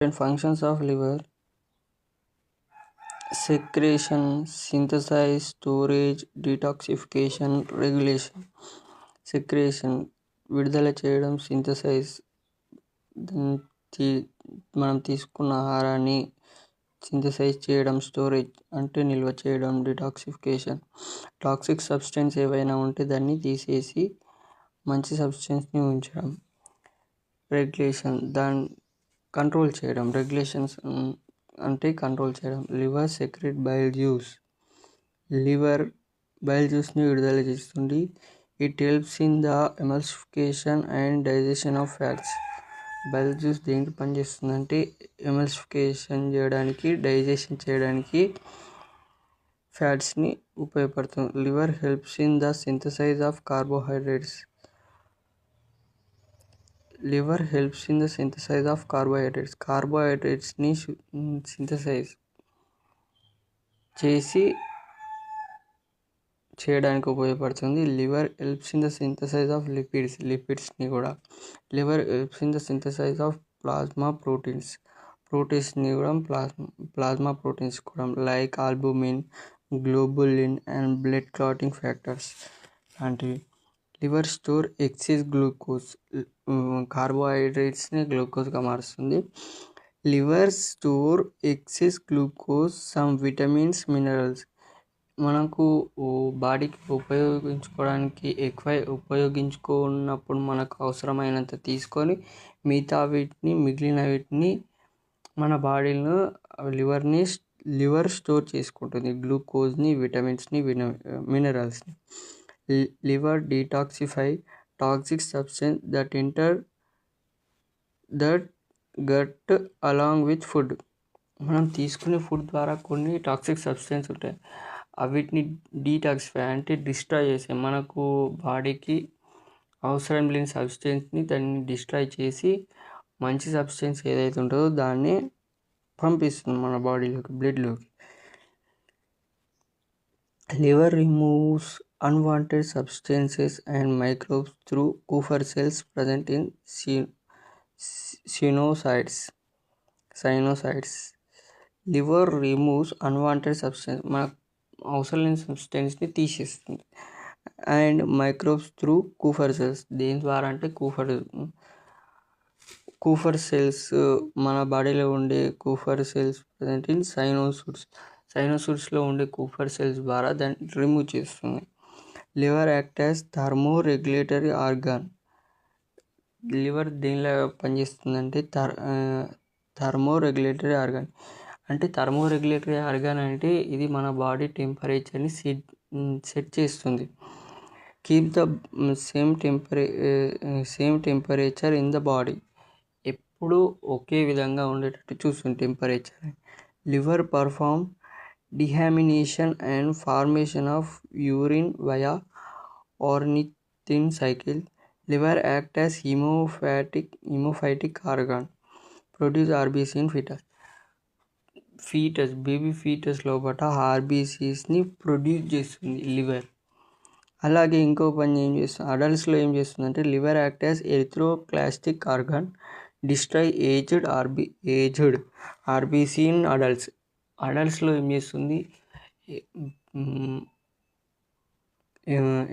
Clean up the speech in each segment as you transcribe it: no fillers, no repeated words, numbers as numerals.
Different functions of liver: secretion, synthesis, storage, detoxification, regulation. Secretion విడుదల చేయడం, synthesise మనం తీసుకున్న ఆహారాన్ని సింథసైజ్ చేయడం, స్టోరేజ్ అంటే నిల్వ చేయడం, డిటాక్సిఫికేషన్ టాక్సిక్ సబ్స్టెన్స్ ఏవైనా ఉంటే దాన్ని తీసేసి మంచి సబ్స్టెన్స్ని ఉంచడం, రెగ్యులేషన్ దాన్ని కంట్రోల్ చేయడం, రెగ్యులేషన్స్ అంటే కంట్రోల్ చేయడం. Liver secrete bile juice, liver bile జ్యూస్ని విడుదల చేస్తుంది. It helps in the emulsification and digestion of fats. Bile juice దేనికి పనిచేస్తుందంటే ఎమల్సిఫికేషన్ చేయడానికి, డైజెషన్ చేయడానికి ఫ్యాట్స్ని ఉపయోగపడుతుంది. Liver helps in the synthesize of carbohydrates, liver helps in the synthesize of carbohydrates. కార్బోహైడ్రేట్స్ని సింథసైజ్ చేయడానికి ఉపయోగపడుతుంది. Liver helps in the synthesize of lipids, లిపిడ్స్ని కూడా. Liver helps in the synthesize of plasma proteins, ప్రోటీన్స్ని కూడా ప్లాస్మా ప్రోటీన్స్ కూడా like albumin, globulin and blood clotting factors లాంటివి. Liver store excess glucose, కార్బోహైడ్రేట్స్ని గ్లూకోజ్గా మారుస్తుంది. Liver store excess glucose, some vitamins, minerals. మనకు బాడీకి ఉపయోగించుకోవడానికి ఎక్కువ ఉపయోగించుకున్నప్పుడు మనకు అవసరమైనంత తీసుకొని మిగిలిన వీటిని మన బాడీలో లివర్ స్టోర్ చేసుకుంటుంది. గ్లూకోజ్ని, విటమిన్స్ని, మినరల్స్ని. Liver detoxify toxic substance that enter that gut along with food. మనం తీసుకునే ఫుడ్ ద్వారా కొన్ని టాక్సిక్ సబ్స్టెన్స్ ఉంటాయి. వీటిని డీటాక్సిఫై అంటే డిస్ట్రాయ్ చేసే, మనకు బాడీకి అవసరం లేని సబ్స్టెన్స్ని దాన్ని డిస్ట్రాయ్ చేసి మంచి సబ్స్టెన్స్ ఏదైతే ఉంటుందో దాన్ని పంపిస్తుంది మన బాడీలోకి, బ్లడ్లోకి. Liver removes unwanted substances and microbes through Kupffer cells present in sinusoids. Liver removes unwanted substance, మనకు అవసరం లేని సబ్స్టెన్స్ని తీసేస్తుంది. And microbes through Kupffer cells, దేని ద్వారా అంటే కూఫర్ సెల్స్, మన బాడీలో ఉండే కూఫర్ సెల్స్ ప్రజెంట్ ఇన్ సైనోసూట్స్లో ఉండే కూఫర్ సెల్స్ ద్వారా దాన్ని రిమూవ్ చేస్తుంది. Liver act as thermo regulatory organ. Liver దేనిలా పనిచేస్తుందంటే థర్మో రెగ్యులేటరీ ఆర్గాన్. అంటే థర్మో రెగ్యులేటరీ ఆర్గాన్ అంటే ఇది మన బాడీ టెంపరేచర్ని సెట్ చేస్తుంది. Keep the same temperature in the body, ఎప్పుడు ఒకే విధంగా ఉండేటట్టు చూస్తుంది temperature. Liver perform deamination and formation of urine via ornithine cycle. Liver act as haemopoietic organ, produce RBC in baby foetus లోపల ఆర్బీసీస్ని ప్రొడ్యూస్ చేస్తుంది liver. అలాగే ఇంకో పని ఏం చేస్తుంది, అడల్ట్స్లో ఏం చేస్తుంది అంటే liver act as erythroclastic organ, destroy aged RBC in అడల్ట్స్లో ఏం చేస్తుంది,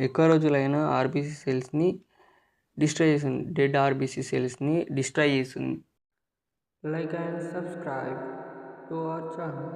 ఎక్కువ రోజులైన ఆర్బీసీ సెల్స్ని డిస్ట్రాయ్ చేస్తుంది, డెడ్ ఆర్బీసీ సెల్స్ని డిస్ట్రాయ్ చేస్తుంది. Like and subscribe to our channel.